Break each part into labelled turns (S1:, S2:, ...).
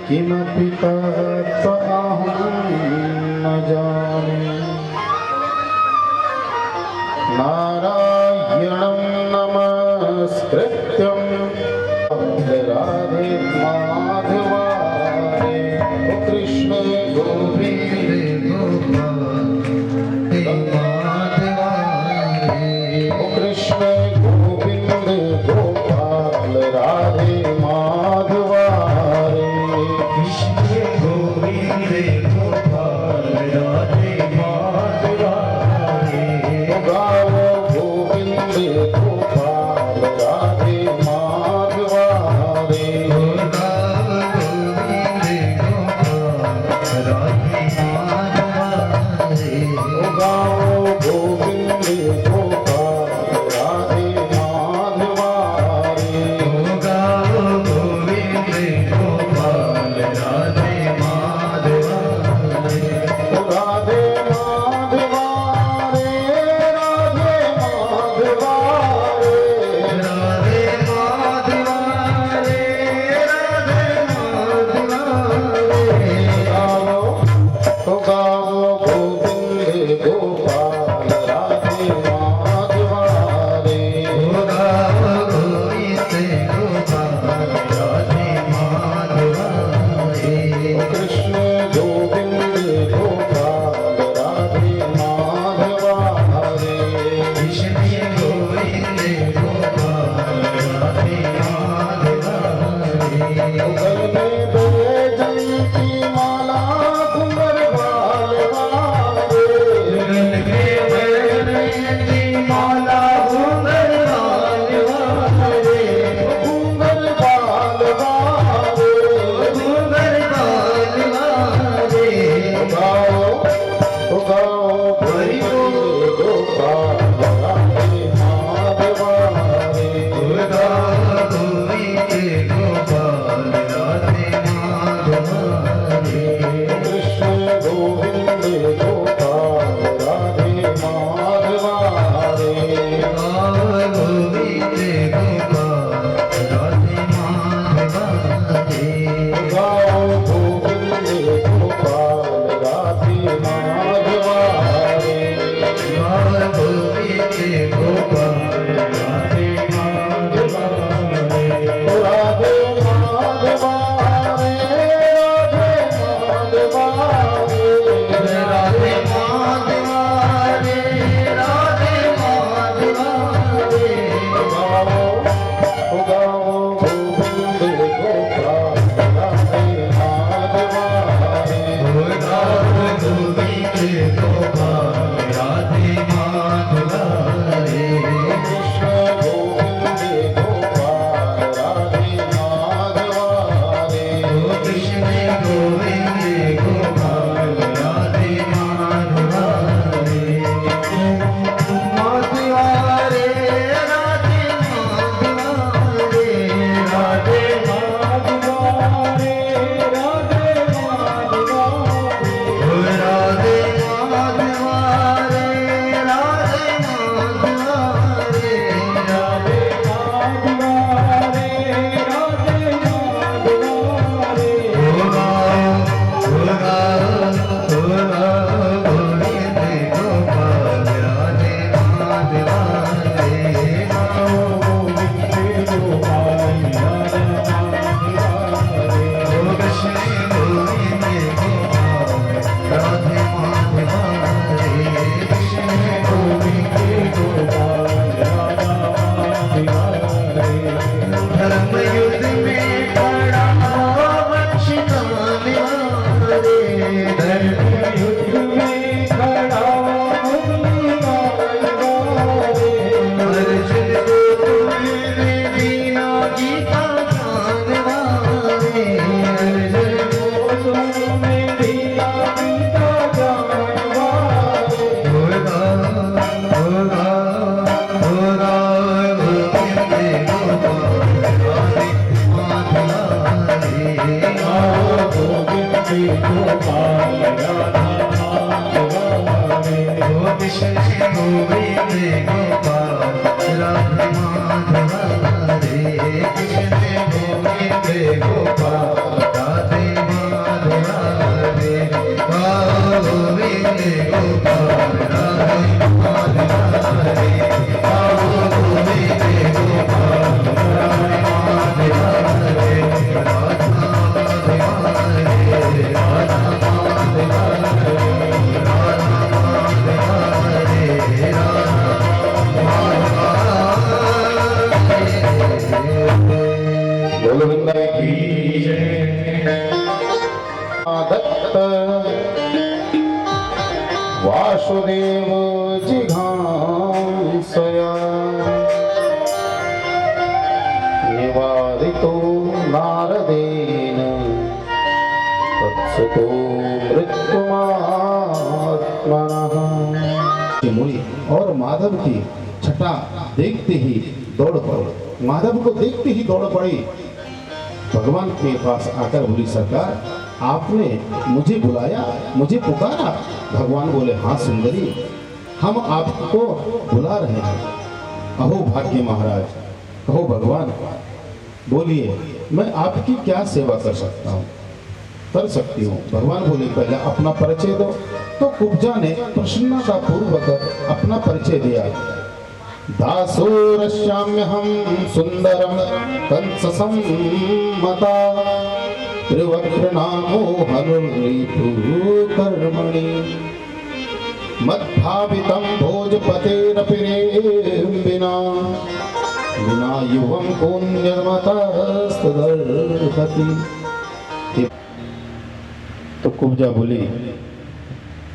S1: किमपि तत्त्वमहं न जाने। नारायणं नमस्कृत्यं राधे माधवारे कृष्ण गोविन्द माधवारे कृष्ण गोविन्द गोपाल राधे माधवारे कृष्ण गोविन्द गोपाल राधे माधवारे गाओ गोविन्द गोपाल राधे माधवारे गाओ गोविन्द गोपाल राधे माधवारे गाओ गोविन्द गोपाल राधे माधवारे राधे माधवारे राधे माधवारे राधे माधवारे राधे माधवारे गाओ गोविन्द गोपाल राधे माधवारे गाओ गोविन्द गोपाल राधे माधवारे कृष्ण गोविन्द गोपाल राधे माधवारे कृष्ण गोविन्द गोपाल राधे माधवारे गले बैजंती माला कुंवर बाल वाले गले बैजंती माला कुंवर बाल वाले कुंवर बाल वाले कुंवर बाल वाले गाओ गाओ हरि गोपाल राधे माधवारे गाओ गोविन्द गोपाल राधे माधवारे कृष्ण गोविन्द गोपाल राधे माधवारे गाओ गोविन्द गोपाल राधे माधवारे गाओ गोविन्द गोपाल राधे माधवारे गाओ गोविन्द गोपाल राधे माधवारे राधे माधवारे राधे माधवारे राधे माधवारे गाओ गाओ गोविन्द गोपाल राधे माधवारे गाओ गोविन्द गोपाल राधे माधवारे गोविंद गोपाल राधे माधव हरे कृष्ण गोविंद गोपाल राधे माधव हरे गोविंद गोपाल राधे माधव हरे गोविंद गोपाल राधे माधव हरे राधा माधव हरे राधा माधव हरे गोविंद की जय। दत्त वासुदेव जिघांसया निवारितो नारदेन तत्सतो मृत्युमात्मनः।
S2: मुनि और माधव की छटा देखते ही दौड़ पड़ी। माधव को देखते ही दौड़ पड़ी, भगवान के पास आकर बोली, सरकार आपने मुझे बुलाया, मुझे पुकारा। भगवान बोले, हाँ सुंदरी, हम आपको बुला रहे हैं। अहो भाग्य महाराज, कहो भगवान, बोलिए मैं आपकी क्या सेवा कर सकता हूँ, कर सकती हूँ। भगवान बोले, पहले अपना परिचय दो। तो कुब्जा ने प्रसन्नता पूर्वक अपना परिचय दिया। दासोरश्याम्यहं सुंदरम कंस सम्मता त्रिवक्त्रनामो हनुर्लिपु कर्मणि मद्भावितं भोजपतेरपि विना विना युवं पुण्यमतस्तदर्हति। तो कुब्जा बोली,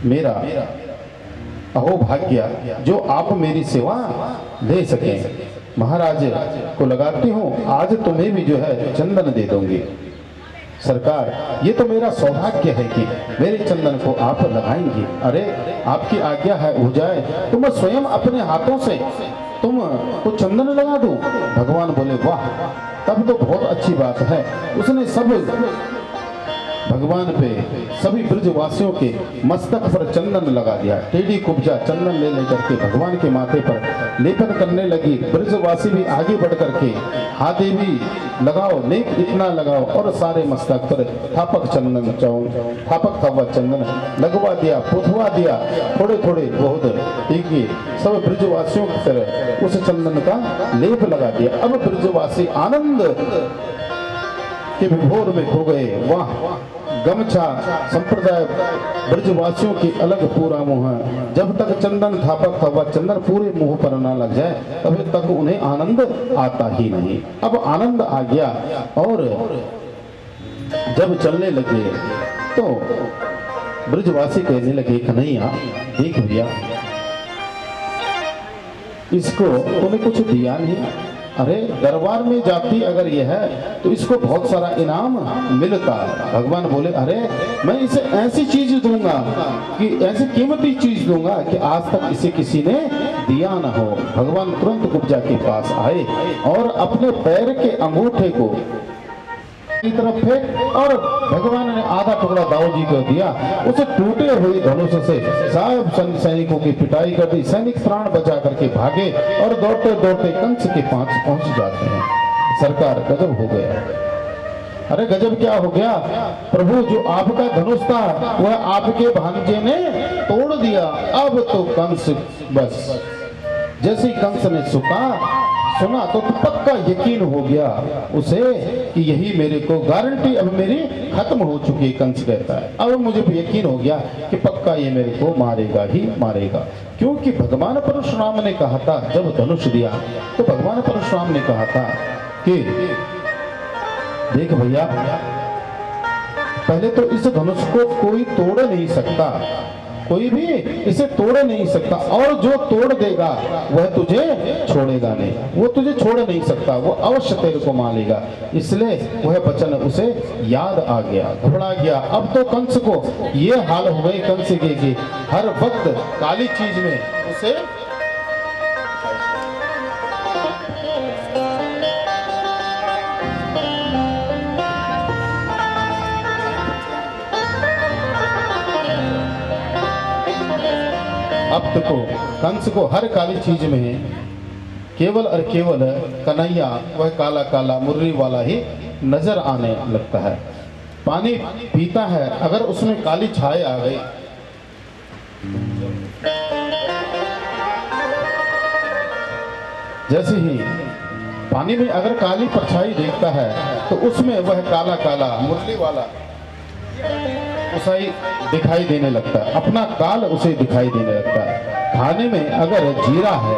S2: मेरा अहो भाग्य जो आप मेरी सेवा दे सके। महाराज को लगाती हूँ, आज तुम्हें भी जो है चंदन दे दूंगी। सरकार ये तो मेरा सौभाग्य है कि मेरे चंदन को आप लगाएंगी। अरे आपकी आज्ञा है हो जाए तो मैं स्वयं अपने हाथों से तुम को चंदन लगा दूं। भगवान बोले, वाह, तब तो बहुत अच्छी बात है। उसने सब भगवान पे सभी ब्रजवासियों के मस्तक पर चंदन लगा दिया। टेढ़ी कुब्जा चंदन ले लेकर के भगवान के माथे पर लेपन करने लगी। ब्रजवासी भी आगे बढ़ करके, हाँ देवी लगाओ, लेप इतना लगाओ, और सारे मस्तक पर थापक चंदन थापक थापक चंदन लगवा दिया, पुथवा दिया। थोड़े थोड़े बहुत ठीक सब ब्रजवासियों की तरह उस चंदन का लेप लगा दिया। अब ब्रजवासी आनंद के विभोर में खो गए। वाह, गमछा संप्रदाय ब्रजवासियों की अलग पूरा मुंह है। जब तक चंदन थापक थापक चंदन पूरे मुंह पर ना लग जाए तभी तक उन्हें आनंद आता ही नहीं। अब आनंद आ गया और जब चलने लगे तो ब्रजवासी कहने लगे, कन्हैया देख भैया, इसको तूने कुछ दिया नहीं। अरे दरबार में जाती अगर ये है तो इसको बहुत सारा इनाम मिलता। भगवान बोले, अरे मैं इसे ऐसी चीज दूंगा कि ऐसी कीमती चीज दूंगा कि आज तक इसे किसी ने दिया ना हो। भगवान तुरंत कुब्जा के पास आए और अपने पैर के अंगूठे को की तरफ फेंक और भगवान ने आधा टुकड़ा दाऊ जी को दिया। उसे टूटे हुए धनुष से सब सैनिकों की पिटाई कर दी। सैनिक प्राण बचा करके भागे और दौड़ते दौड़ते कंस के पास पहुंच जाते हैं। सरकार गजब हो गया। अरे गजब क्या हो गया प्रभु, जो आपका धनुष था वह आपके भांजे ने तोड़ दिया। अब तो कंस बस जैसे कंस ने सुना तो पक्का यकीन हो गया उसे कि यही मेरे को गारंटी अब मेरी खत्म हो चुकी है। कंस कहता है, अब मुझे यकीन हो गया कि पक्का ये मेरे को मारेगा ही मारेगा। क्योंकि भगवान परशुराम ने कहा था, जब धनुष दिया तो भगवान परशुराम ने कहा था कि देख भैया, पहले तो इस धनुष को कोई तोड़ नहीं सकता, कोई भी इसे तोड़ नहीं सकता, और जो तोड़ देगा वह तुझे छोड़ेगा नहीं, वो तुझे छोड़ नहीं सकता, वो अवश्य तेरे को मारेगा। इसलिए वह वचन उसे याद आ गया, घबरा गया। अब तो कंस को ये हाल हो गए कंस के कि हर वक्त काली चीज में उसे भक्त को, कंस को हर काली चीज में केवल और केवल कन्हैया वह काला काला मुरली वाला ही नजर आने लगता है। पानी पीता है, अगर उसमें काली छाया आ गई, जैसे ही पानी में अगर काली परछाई देखता है तो उसमें वह काला काला मुरली वाला उसे दिखाई देने लगता है, अपना काल उसे दिखाई देने लगता है। खाने में अगर जीरा है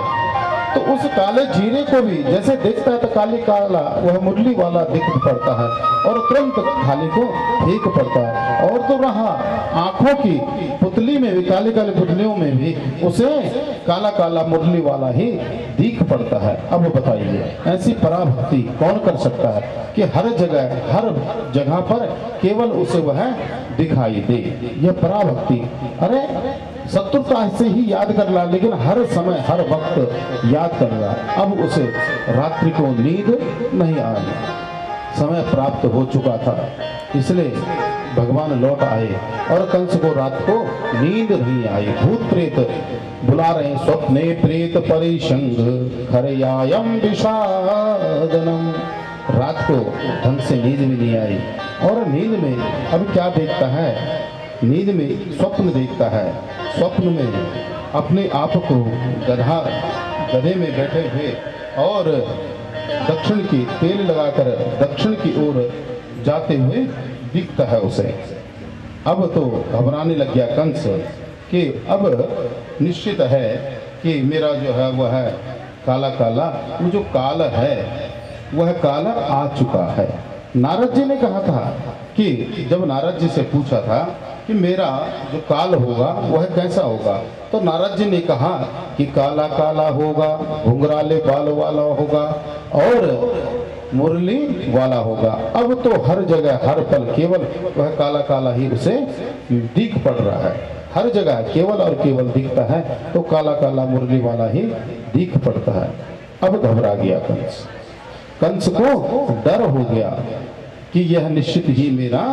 S2: तो उस काले जीरे को भी जैसे देखता है तो काली काला वह मुरली वाला दिख पड़ता है और तुरंत थाली को फेंक पड़ता है। और तो रहा आंखों की पुतली में भी, काली काली पुतलियों में भी उसे काला काला मुरली वाला ही दिख पड़ता है। अब बताइए ऐसी पराभक्ति कौन कर सकता है कि हर जगह पर केवल उसे वह दिखाई दे। यह पराभक्ति, अरे शत्रुता से ही याद कर ला, लेकिन हर समय हर वक्त याद कर रहा। अब उसे रात्रि को नींद नहीं आ रही, समय प्राप्त हो चुका था, इसलिए भगवान लौट आए और कंस को रात को नींद नहीं आई। भूत प्रेत बुला रहे, स्वप्ने प्रेत परिशंग खरयायम विषादनम। रात को ढंग से नींद भी नहीं आई और नींद में अब क्या देखता है, नींद में स्वप्न देखता है। स्वप्न में अपने आप को गधे में बैठे हुए और दक्षिण की तेल लगाकर दक्षिण की ओर जाते हुए दिखता है उसे। अब तो घबराने लग गया कंस कि अब निश्चित है कि मेरा जो है वह है काला काला, वो जो काल है वह काल आ चुका है। नारद जी ने कहा था कि जब नारद जी से पूछा था कि मेरा जो काल होगा वह कैसा होगा, तो नारद जी ने कहा कि काला काला होगा, घुंघराले बाल वाला होगा और मुरली वाला होगा। अब तो हर जगह हर पल केवल वह काला काला ही उसे दिख पड़ रहा है, हर जगह केवल और केवल दिखता है तो काला काला मुरली वाला ही दिख पड़ता है। अब घबरा गया कंस, कंस को डर हो गया कि यह निश्चित ही मेरा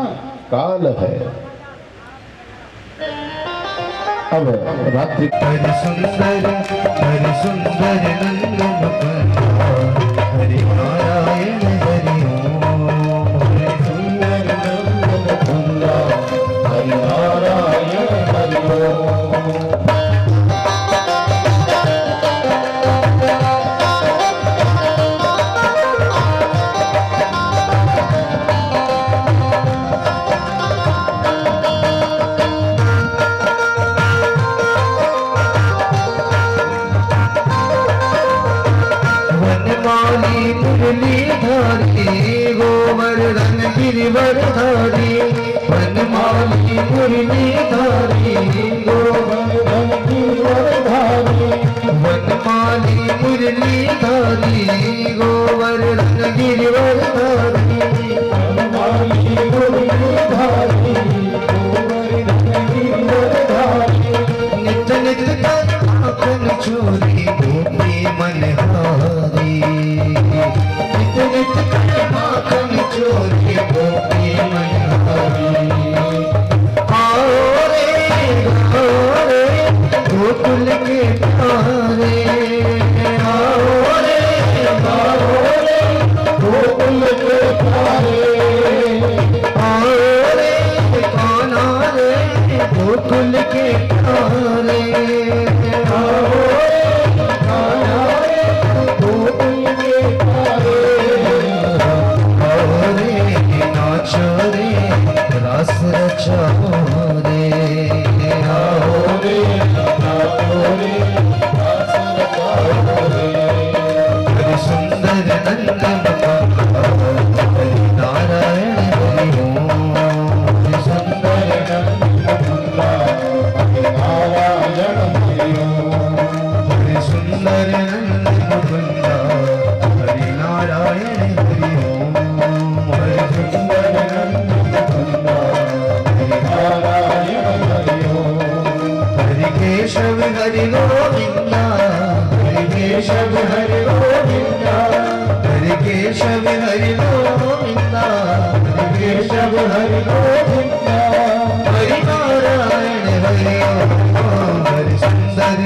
S2: काल है। अब रात्रि
S3: हरि सुंदर नंदन हरि नारायण हरि ओम।
S1: हरि सुंदर नंदन कुंदा, हरि नारायण हरि ओम।
S3: मुरलीधारी गोवर्धन गिरिवरधारी, वनमाली मुरलीधारी
S1: गोवर्धन गिरिवरधारी,
S3: वनमाली मुरलीधारी गोवर्धन गिरिवरधारी,
S1: वनमाली मुरलीधारी गोवर्धन गिरिवरधारी।
S3: नित नित माखन चोरी गोपी मनहारी, नित नित माखन चोरी गोपी मनहारी। आओ रे गोकुल के प्यारे, आओ रे
S1: गोकुल के प्यारे,
S3: आओ रे कान्हा रे गोकुल के प्यारे, आओ
S1: गोकुल के प्यारे।
S3: आओ रे नाचो रे रस रचाओ रे, आओ
S1: रे नाचो रे रस रचाओ रे।
S3: हरि सुंदर नंदन हरि नारायण हरि ओम। हरि सुंदर
S1: कुंदा, हरि नारायण हरि ओम।
S3: हरि सुंदर नंदन हरि नारायण हरि ओम। हरि
S1: सुंदर नंदन कुंदा, हरि नारायण हरि ओम।
S3: हरि केशव हरि गोविंदा, हरि केशव हरि गोविंदा, हरि केशव हरि गोविंदा, हरि केशव हरि गोविंदा, हरि नारायण हरि ओम। हरि सुंदर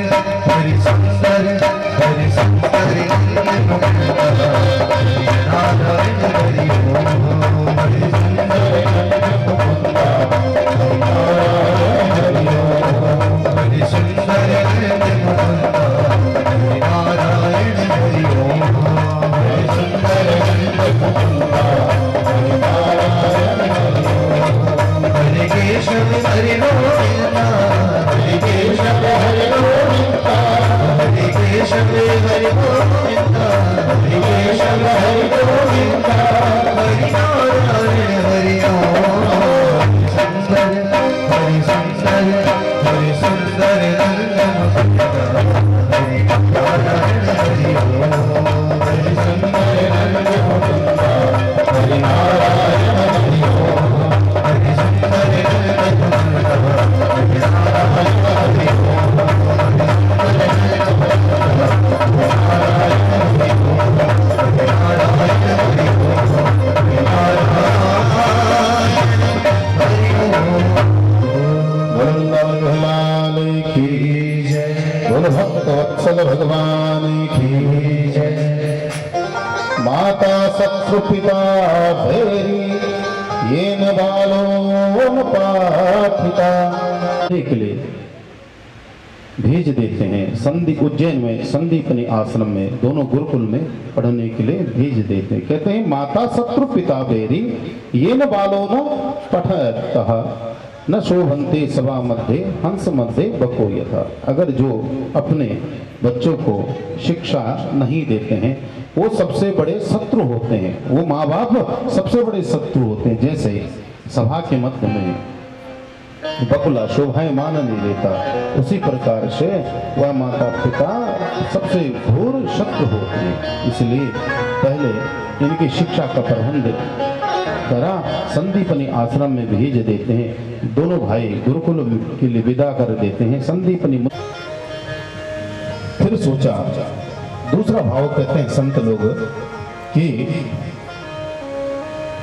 S2: बोल भक्त वत्सल भगवान की जय। माता शत्रु पिता भैरी ये न बालो न पाठिता के लिए भेज देते हैं। संदीप उज्जैन में संदीपनी आश्रम में दोनों गुरुकुल में पढ़ने के लिए भेज देते हैं। कहते हैं माता शत्रु पिता बेरी ये न बालो न पठतः न शोभन्ते सभा मध्य हंस मध्य बको यथा। अगर जो अपने बच्चों को शिक्षा नहीं देते हैं वो सबसे बड़े शत्रु होते हैं। वो माँ बाप सबसे बड़े शत्रु होते हैं। जैसे सभा के मध्य में बकुला शोभायमान नहीं देता, उसी प्रकार से वह माता पिता सबसे घोर शत्रु होते हैं। इसलिए पहले इनकी शिक्षा का प्रबंध करा, संदीपनी आश्रम में भेज देते हैं। दोनों भाई गुरुकुल के लिए विदा कर देते हैं। संदीपनी फिर सोचा, दूसरा भाव कहते हैं संत लोग कि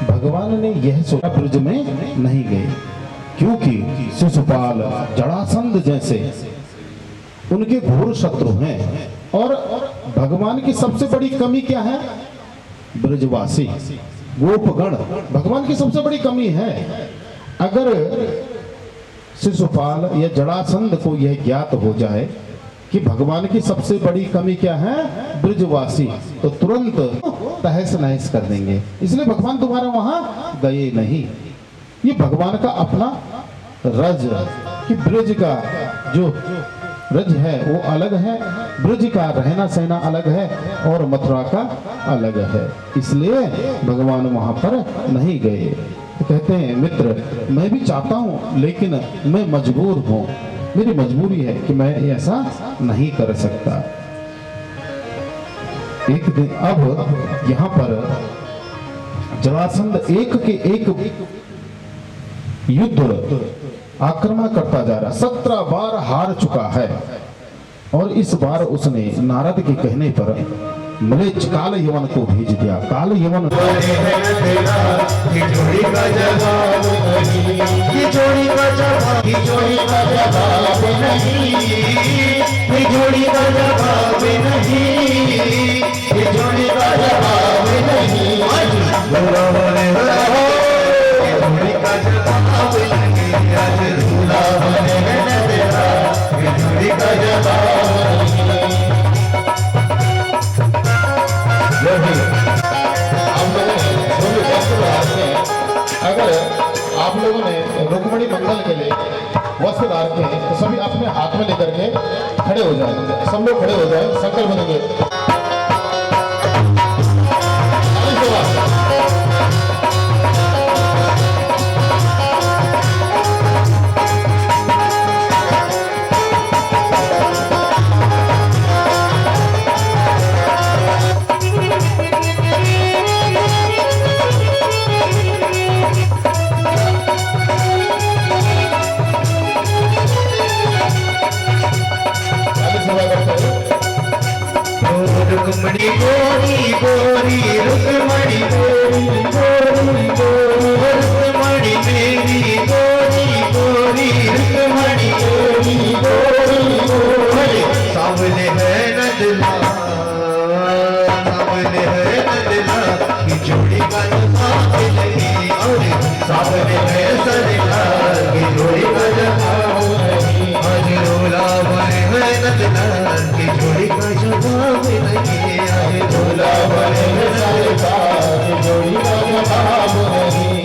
S2: भगवान ने यह सोचा ब्रज में नहीं गए, क्योंकि शिशुपाल जरासंध जैसे उनके घोर शत्रु हैं। और भगवान की सबसे बड़ी कमी क्या है? ब्रजवासी गोपगण भगवान की सबसे बड़ी कमी है। अगर शिशुपाल या जरासंध को यह ज्ञात हो जाए कि भगवान की सबसे बड़ी कमी क्या है? ब्रजवासी, तो तुरंत तहस नहस कर देंगे। इसलिए भगवान तुम्हारा वहां गए नहीं। ये भगवान का अपना रज कि ब्रज का जो रज है वो अलग है, ब्रज का रहना सहना अलग है और मथुरा का अलग है। इसलिए भगवान वहां पर नहीं गए। तो कहते हैं मित्र, मैं भी चाहता हूं लेकिन मैं मजबूर हूं, मेरी मजबूरी है कि मैं ऐसा नहीं कर सकता। एक दिन अब यहाँ पर जरासंध एक के एक युद्ध आक्रमण करता जा रहा, 17 बार हार चुका है। और इस बार उसने नारद के कहने पर मलेच्छ काल यवन को भेज दिया। काल यवन अगर आप लोगों ने रुक्मिणी मंगल के लिए वस्त्र रखे हैं तो सभी अपने हाथ में लेकर के खड़े हो जाए। सब लोग खड़े हो जाए, संकल्प बनेंगे।
S3: रुक्मणी गोरी गोरी रुक्मणी गोरी गोरी गोरी रुक्मणी मेरी गोरी गोरी रुक्मणी गोरी गोरी गोरी सामने है नदला, सामने है नदला की जोड़ी का जवाब नहीं। और सामने है सदला की जोड़ी का जवाब नहीं। आज रोला बने है नदला की जोड़ी का जवाब नहीं। आज रोला बने है नदला की जोड़ी का जवाब नहीं।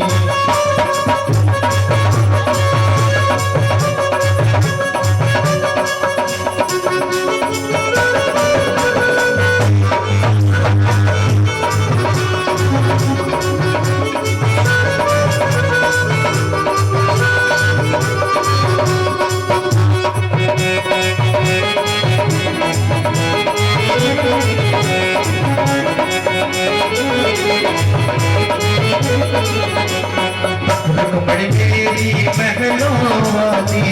S3: रुक्मणी मेरी महलोवानी,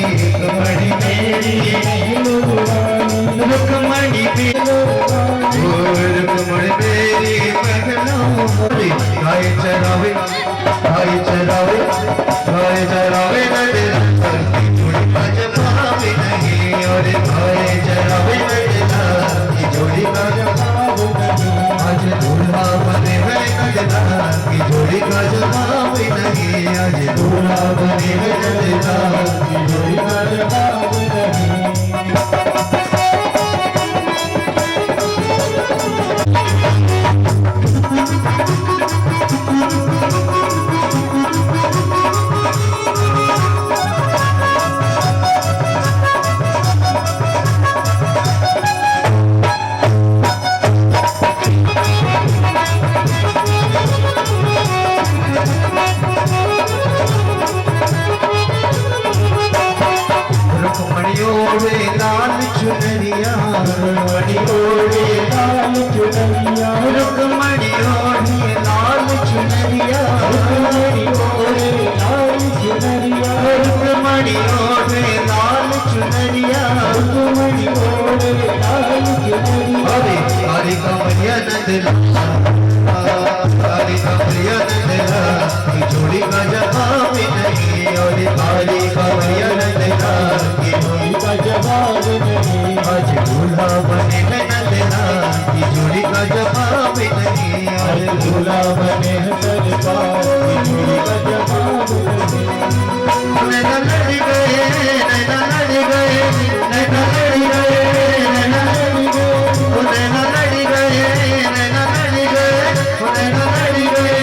S3: रुक्मणी मेरी महलोवानी, रुक्मणी मेरी महलोवानी। गाय चरावे गाय चरावे गाय चरावे नदला की जोड़ी का जवाब नहीं। और गाय चरावे रुक्मणी ओढ़े लाल चुनरिया रुक्मणी ओढ़े लाल चुनरिया रुक्मणी ओढ़े लाल चुनरिया रुक्मणी ओढ़े लाल चुनरिया रुक्मणी ओढ़े लाल चुनरिया हरे हरे कमरिया नंदला हरे कमरिया नंदला की जोड़ी का जवाब नहीं और हरे कमरिया नंदला की जोड़ी का जवाब नहीं आज दूल्हा बने हैं नंदला की जोड़ी का जवाब नहीं आज दूल्हा बने हैं सरकार की जोड़ी का जवाब नहीं नैना लड़ गए नैना लड़ गए नैना लड़ गए नैना लड़ गए नैना लड़ गए नैना लड़ गए नैना लड़ गए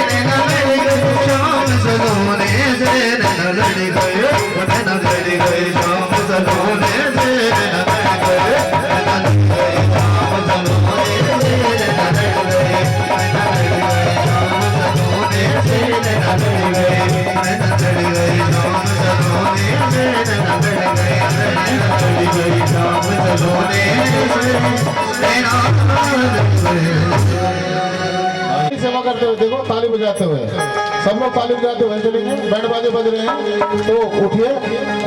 S3: नैना लड़ गए शाम सलोने से नैना लड़ गए नैना लड़ गए शाम सलोने से नैना लड़ गए नैना लड़ गए शाम सलोने से नैना लड़ गए नैना लड़ गए शाम सलोने से नैना लड़ गए नैना लड़ गए शाम सलोने से नैना लड़ गए नैना लड़ गए शाम सलोने से नैना लड़ गए।
S2: सेवा करते हुए देखो, ताली बजाते हुए सब लोग ताली बजाते हुए चलेंगे। बैंड बाजे बज रहे हैं तो उठिए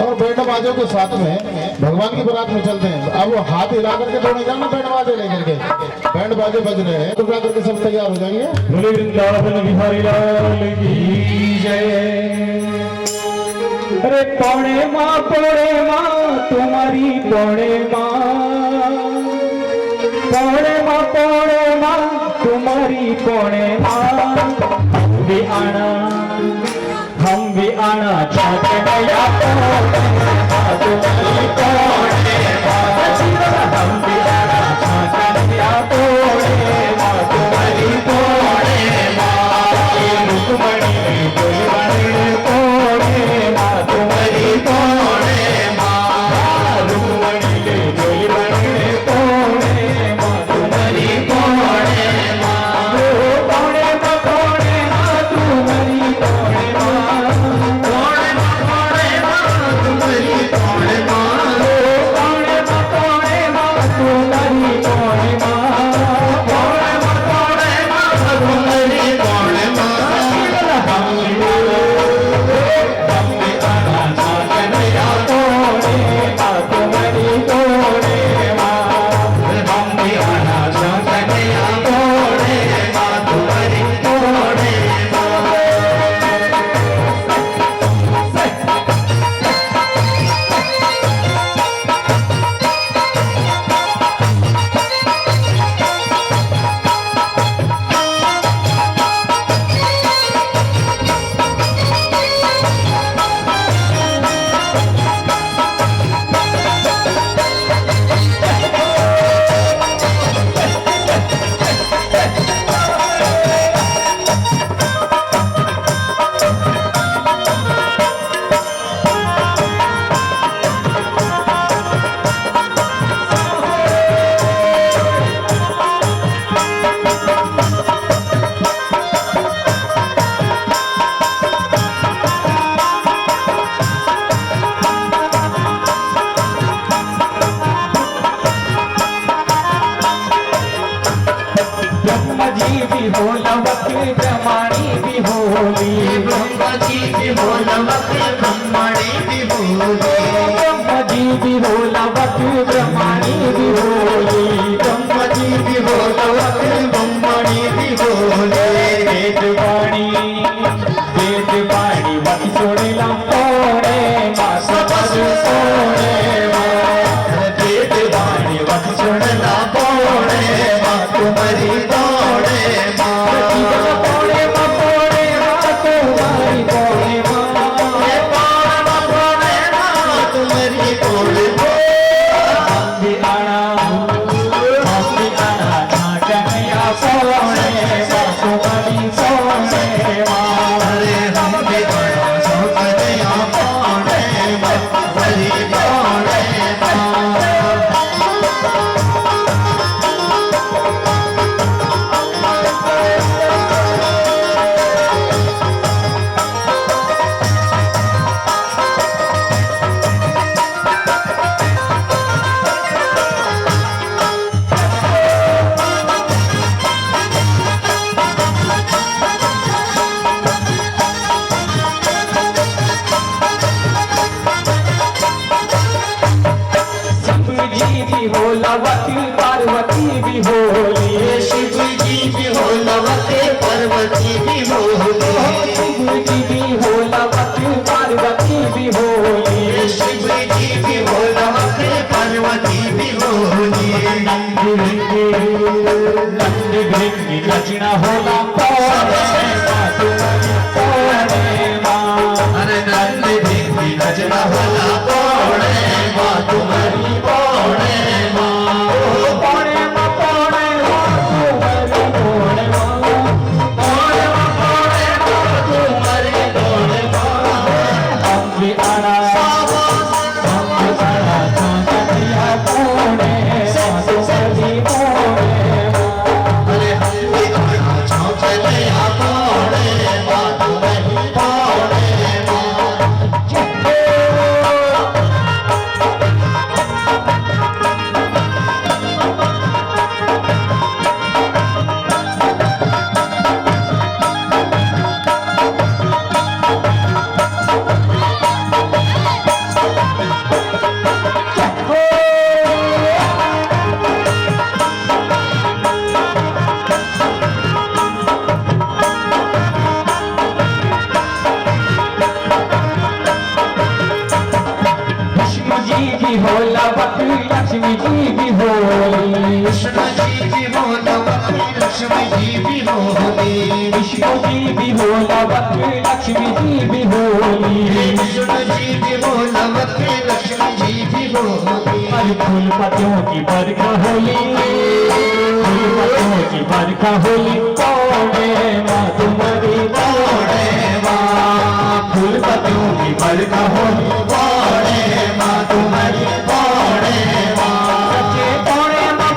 S2: और बैंड बाजों के साथ में भगवान की बारात में चलते हैं। अब वो हाथ हिला करके दौड़ेगा ना, बैंड बाजे लेकर के बैंड बाजे बज रहे हैं, कृपया करके सब तैयार हो जाएंगे।
S1: बोले वृंदावन बिहारी लाल की जय। अरे पौड़े माँ तुम्हारी पौड़े माँ तुम्हारी पौड़े माँ हम भी आना चाहते हैं या तुम्हारी पौड़े माँ हम भी आना चाहते हैं या तुम्हारी पौड़े माँ रुक्मणी पौड़े माँ तुम्हारी पौड़े माँ रुक्मणी पौड़े माँ तुम्हारी पौड़े माँ पौड़े माँ तुम्हारी पौड़े माँ पौड़े माँ तुम्हारी पौड़े माँ पौड़े माँ तुम्हारी पौड़े माँ पौड़े माँ तुम्हारी पौड़े माँ हम भी आना चाहते हैं या पौड़े माँ तुम्हारी पौड़े माँ हम भी आना चाहते हैं या पौड़े माँ तुम्हारी पौड़े माँ। ब्रह्मा जी भी हो लवक ब्रह्माणी भी होली
S3: ब्रह्मा जी भी हो लवक ब्रह्मणी भी होली
S1: ब्रह्मा जी भी हो लवक ब्रह्माणी भी होली
S3: ब्रह्मा जी भी हो लवक ब्रह्मणी भी होली
S1: वेद वाणी वक छोड़ेला पौड़े माँ सबस पौड़े माँ
S3: वेद वाणी वक छोड़ना पौड़े माँ तुम्हारी पौड़े माँ
S1: पौड़े माँ तुम्हारी पौड़े माँ लवती पार्वती भी होली,
S3: शिव जी भी हो लवते पार्वती भी होली,
S1: शिव जी भी हो लवती पार्वती भी होली,
S3: शिव जी भी हो लवते पार्वती भी होली।
S1: नंदी भिंगी नचना होला पौड़े माँ,
S3: अरे नंद भिंगी नचना होला पौड़े माँ तुम्हारी पौड़े माँ,
S1: पौड़े माँ पौड़े माँ तुम्हारी पौड़े माँ,
S3: पौड़े माँ पौड़े माँ तुम्हारी पौड़े माँ।
S1: हम भी आना चौकटिया पौड़े माँ तुम्हारी पौड़े माँ,
S3: अरे हम भी आना चौचले पौड़े माँ तुम्हारी पौड़े माँ।
S1: विष्णु जी भी हो लवती लक्ष्मी जी भी होली,
S3: कृष्ण जी भी हो लवती लक्ष्मी जी भी होली,
S1: विष्णु जी भी हो लवती लक्ष्मी जी भी होली,
S3: कृष्ण जी भी हो लवती लक्ष्मी जी भी होली।
S1: अरे फूल पत्तियों की बरखा होली, फूल पत्तियों की बरखा होली पौड़े माँ तुम्हारी पौड़े माँ, फूल पत्तियों की बरखा होली पौड़े माँ तुम्हारी पौड़े माँ, सच्चे पौड़े माँ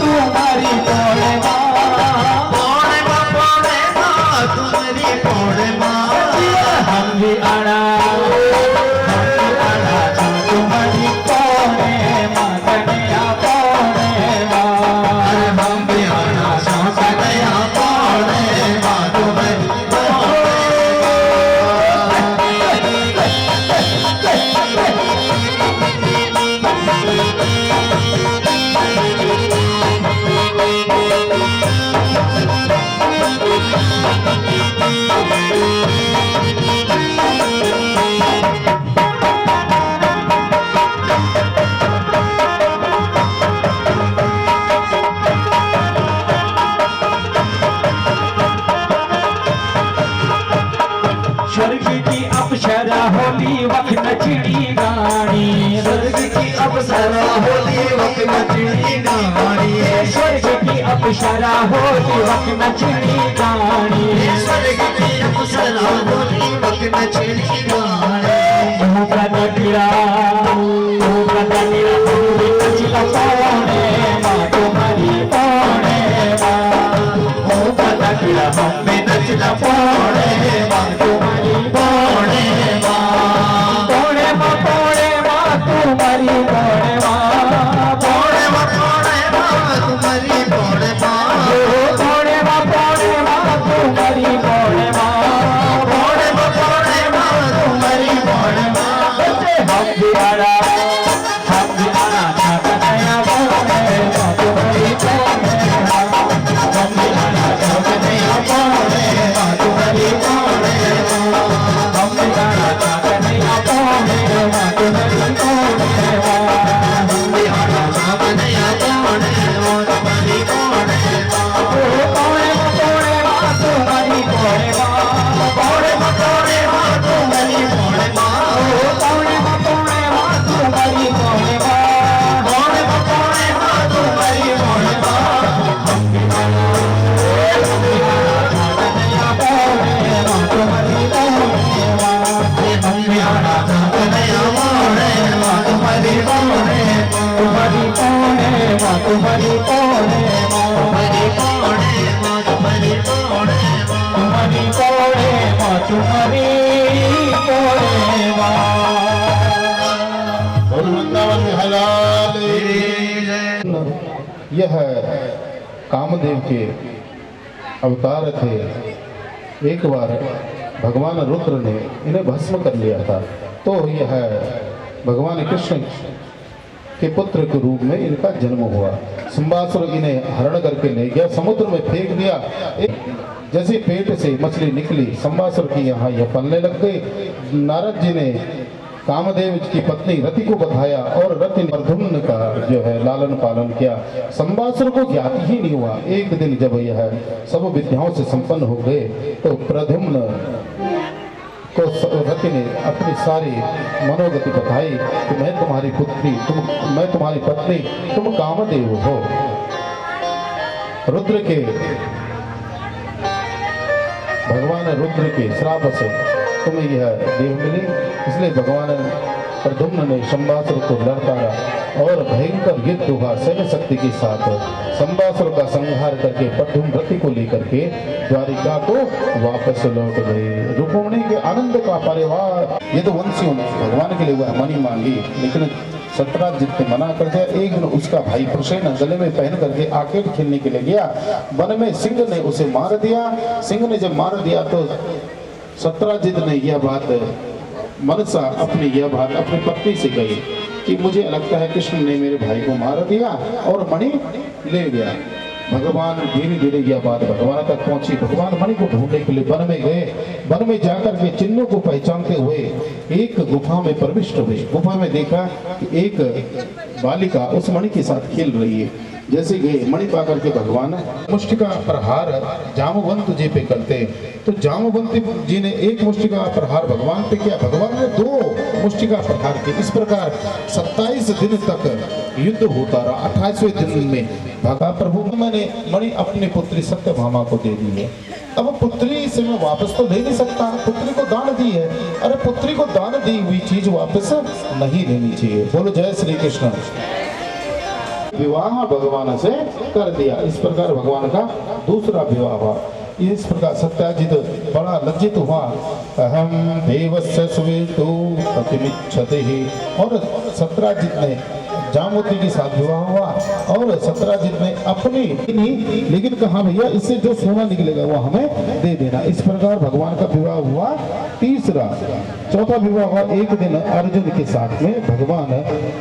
S1: तुम्हारी पौड़े माँ,
S3: पौड़े माँ तुम्हारी पौड़े माँ।
S1: हम भी आना तुम्हारी पौड़े माँ कन्या पौड़े माँ,
S3: अरे हम भी आना चौचले पौड़े माँ तुम्हारी पौड़े
S1: स्वर्ग की अप्सरा होली वक्त नचड़ी गाड़ी,
S3: स्वर्ग की अप्सरा होली वक्त नचड़ी गाड़ी,
S1: स्वर्ग की अप्सरा होली वक्त नचड़ी गाड़ी,
S3: स्वर्ग की अप्सरा होली वक्त नचड़ी गाड़ी।
S1: का नचड़ा नचला पौड़े माँ तुम्हारी पौड़े माँ, का नचड़ा हम भी नचला पौड़े माँ तुम्हारी पौड़े माँ, पौड़े माँ तुम्हारी पौड़े माँ,
S3: पौड़े माँ तुम्हारी पौड़े माँ,
S1: पौड़े माँ तुम्हारी पौड़े माँ,
S3: पौड़े माँ तुम्हारी पौड़े माँ।
S1: हम भी आना चौकटिया पौड़े माँ तुम्हारी पौड़े माँ, हम भी आना चौकटिया पौड़े माँ तुम्हारी पौड़े माँ, हम भी आना चौकटिया पौड़े माँ तुम्हारी पौड़े माँ,
S3: हम भी आना चौकटिया पौड़े माँ तुम्हारी पौड़े माँ।
S1: पौड़े माँ तुम्हारी पौड़े माँ,
S3: पौड़े माँ तुम्हारी पौड़े माँ,
S1: पौड़े माँ तुम्हारी पौड़े माँ,
S3: पौड़े माँ तुम्हारी पौड़े माँ। हम भी आना चौकटिया पौड़े माँ तुम्हारी पौड़े माँ,
S1: तुम्हारी पौड़े माँ तुम्हारी पौड़े माँ,
S3: तुम्हारी पौड़े माँ तुम्हारी पौड़े माँ।
S1: तुम्हारी पौड़े माँ तुम्हारी पौड़े माँ।
S2: और वृंदावन में हलाल यह कामदेव के अवतार थे। एक बार भगवान रुद्र ने इन्हें भस्म कर लिया था, तो यह भगवान कृष्ण के पुत्र के रूप में इनका जन्म हुआ। संबासुर इन्हें हरण करके ले गया, समुद्र में फेंक दिया। जैसे पेट से मछली निकली, संबासुर की यहाँ यह पलने लग गई। नारद जी ने कामदेव की पत्नी रति को बताया और रति ने प्रद्युम्न का जो है लालन पालन किया। संबासुर को ज्ञात ही नहीं हुआ। एक दिन जब यह सब विद्याओं से संपन्न हो गए तो प्रद्युम्न को रति ने अपनी सारी मनोगति बताई कि मैं तुम्हारी पुत्री, मैं तुम्हारी पत्नी, तुम कामदेव हो। रुद्र के भगवान रुद्र के श्राप से तुम्हें यह देह मिली, इसलिए भगवान प्रद्युम्न ने संबासुर को लड़कारा और भयंकर युद्ध हुआ। सैन्य शक्ति के साथ संबासुर का संहार करके प्रद्युम्न रति को लेकर के द्वारिका को वापस लौट गए। रुक्मिणी के आनंद का परिवार, ये तो वंशियों ने भगवान के लिए वह मणि मांगी, लेकिन सत्यराजित ने मना कर दिया। एक दिन उसका भाई प्रसेन गले में पहन करके आकेट खेलने के लिए गया, वन में सिंह ने उसे मार दिया। सिंह ने जब मार दिया तो सत्यराजित ने यह बात मनसा अपनी यह बात अपनी पत्नी से कही कि मुझे लगता है कृष्ण ने मेरे भाई को मार दिया और मणि ले गया। भगवान धीरे धीरे यह बात भगवान तक पहुंची। भगवान मणि को ढूंढने के लिए वन में गए। वन में जाकर के चिन्हों को पहचानते हुए एक गुफा में प्रविष्ट हुए। गुफा में देखा कि एक बालिका उस मणि के साथ खेल रही है। जैसे गए मणि पाकर के भगवान मुष्टिका प्रहार जामवंत जी पे करते, तो जामवंत जी ने एक मुष्टिका प्रहार भगवान पे किया, भगवान ने 2 मुष्टिका प्रहार किए। इस प्रकार 27 दिन तक युद्ध होता रहा। 28वें दिन में भगा प्रभु मैंने मणि अपनी पुत्री सत्यभामा को दे दी है। अब पुत्री से मैं वापस तो दे नहीं सकता, पुत्री को दान दी है। अरे पुत्री को दान दी हुई चीज वापस नहीं लेनी चाहिए। बोलो जय श्री कृष्ण। विवाह भगवान से कर दिया। इस प्रकार भगवान का दूसरा विवाह हुआ। इस प्रकार सत्याजित बड़ा लज्जित हुआ। अहम देवस्य सुवेतु प्रतिमिच्छते ही। और सत्यराजित ने जामवती के साथ विवाह हुआ और सत्यराजित ने अपनी लेकिन कहा भैया इससे जो सोना निकलेगा वो हमें दे देना। इस प्रकार भगवान का विवाह हुआ। तीसरा चौथा विवाह हुआ एक दिन अर्जुन के साथ में। भगवान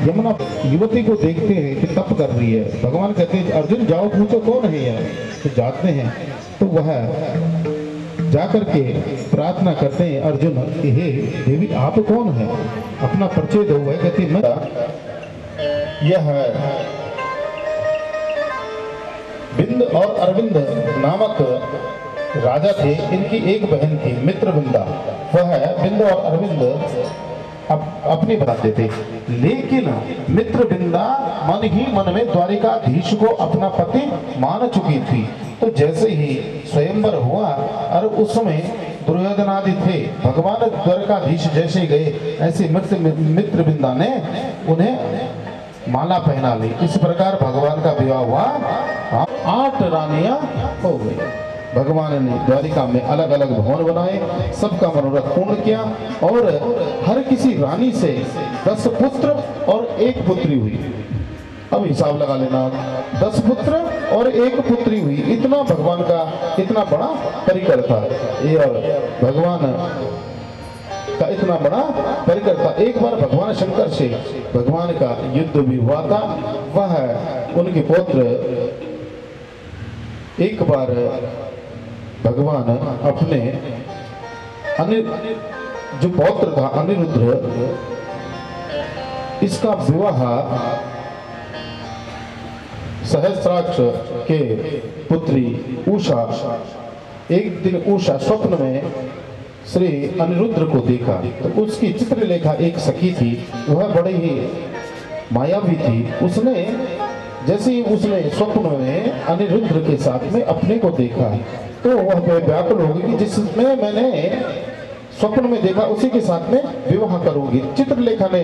S2: यमुना युवती को देखते हैं कि तप कर रही है। भगवान कहते हैं अर्जुन जाओ पूछो कौन है यह। तो जाते हैं तो वह जाकर के प्रार्थना करते हैं अर्जुन कि हे देवी आप कौन है, अपना परिचय दो। वह कहती मैं यह बिंद और अरविंद नामक राजा थे। इनकी एक बहन थी मित्रविंदा। वह बिंद और अरविंद अपनी बताते थे, लेकिन मित्रविंदा मन ही मन में द्वारिकाधीश को अपना पति मान चुकी थी। तो जैसे ही स्वयंवर हुआ और उस समय दुर्योधनादि थे, भगवान द्वारकाधीश जैसे गए ऐसे मित्रविंदा ने उन्हें माला पहना ली। इस प्रकार भगवान का विवाह हुआ। 8 रानियां हो गई। भगवान ने द्वारिका में अलग अलग भवन बनाए, सबका मनोरथ पूर्ण किया और हर किसी रानी से 10 पुत्र और 1 पुत्री हुई। अब हिसाब लगा लेना, 10 पुत्र और 1 पुत्री हुई। इतना भगवान का इतना बड़ा परिकर था ये, और भगवान का इतना बड़ा परिकर था। एक बार भगवान शंकर से भगवान का युद्ध भी हुआ था। वह उनके पुत्र एक बार भगवान अपने जो पौत्र था अनिरुद्ध, इसका विवाह सहस्राक्ष के पुत्री उषा। एक दिन उषा स्वप्न में श्री अनिरुद्ध को देखा तो उसकी चित्रलेखा एक सखी थी, वह बड़ी ही मायावी थी। उसने जैसे ही उसने स्वप्न में अनिरुद्ध के साथ में अपने को देखा तो वह व्याकुल हो गई कि जिसमें मैंने स्वप्न में देखा उसी के साथ में विवाह करूंगी। चित्रलेखा ने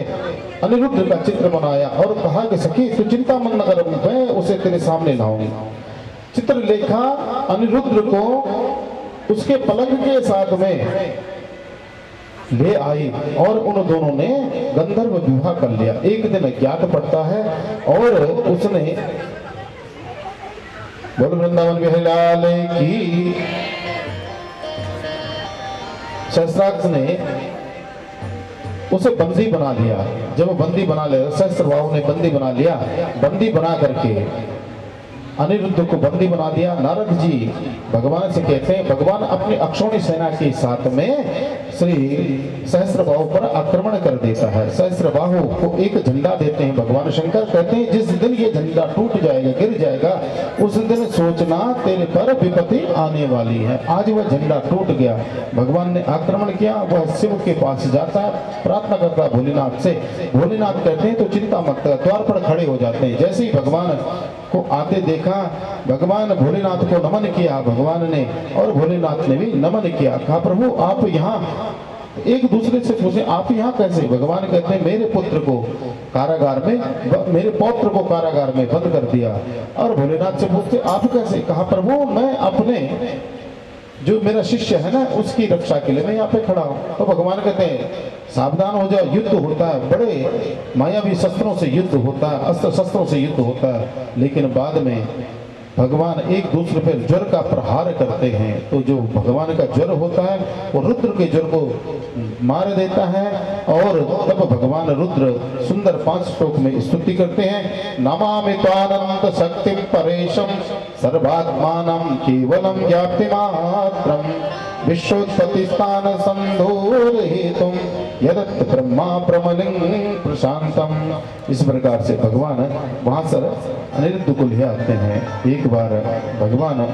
S2: अनिरुद्ध का चित्र बनाया और कहा कि सखी तू चिंता मन न कर, मैं उसे तेरे सामने लाऊंगी। चित्रलेखा अनिरुद्ध को उसके पलंग के साथ में ले आई और उन दोनों ने गंधर्व विवाह कर लिया। एक दिन ज्ञात पड़ता है और उसने बोल वृंदावन बिहारी लाल की सहस्राक्ष ने उसे बंदी बना लिया। जब बंदी बना लिया, सहस्त्रबाहु ने बंदी बना लिया, बंदी बना करके अनिरुद्ध को बंदी बना दिया। नारद जी भगवान से कहते हैं, भगवान अपनी अक्षौणी सेना के साथ में श्री सहस्त्रबाहु पर आक्रमण कर देता है। सहस्त्रबाहु को एक झंडा देते हैं भगवान शंकर, कहते हैं जिस दिन ये झंडा टूट जाएगा, गिर जाएगा, उस दिन सोचना तेरे पर विपत्ति आने वाली है। आज वह झंडा टूट गया, भगवान ने आक्रमण किया। वह शिव के पास जाता है, प्रार्थना करता है भोलेनाथ से। भोलेनाथ कहते हैं तो चिंता मत कर, द्वार पर खड़े हो जाते हैं। जैसे ही भगवान को आते देखा, भगवान भोलेनाथ को नमन किया भगवान ने, और भोलेनाथ ने भी नमन किया। कहा प्रभु आप यहाँ, एक दूसरे से पूछे आप यहाँ कैसे? भगवान कहते हैं मेरे पुत्र को कारागार में, मेरे पौत्र को कारागार में बंद कर दिया। और भोलेनाथ से पूछते आप कैसे? कहा प्रभु मैं अपने जो मेरा शिष्य है ना उसकी रक्षा के लिए मैं यहाँ पे खड़ा हूँ। तो भगवान कहते हैं सावधान हो जाओ, युद्ध होता है, बड़े मायावी शस्त्रों से युद्ध होता है, अस्त्र शस्त्रों से युद्ध होता है, लेकिन बाद में भगवान एक दूसरे पर ज्वर का प्रहार करते हैं। तो जो भगवान का ज्वर होता है वो रुद्र के ज्वर को मार देता है। और तब भगवान रुद्र सुंदर 5 श्लोक में स्तुति करते हैं, नमामि त्वानंत शक्तिं परेशं सर्वात्मानं केवलं ज्ञाप्तिमात्रं विश्वोत्पत्ति स्थान संधोर हेतुम यदत् ब्रह्मा प्रमलिंग प्रशांतम। इस प्रकार से भगवान वहां से अनिरुद्ध को ले आते हैं। एक बार भगवान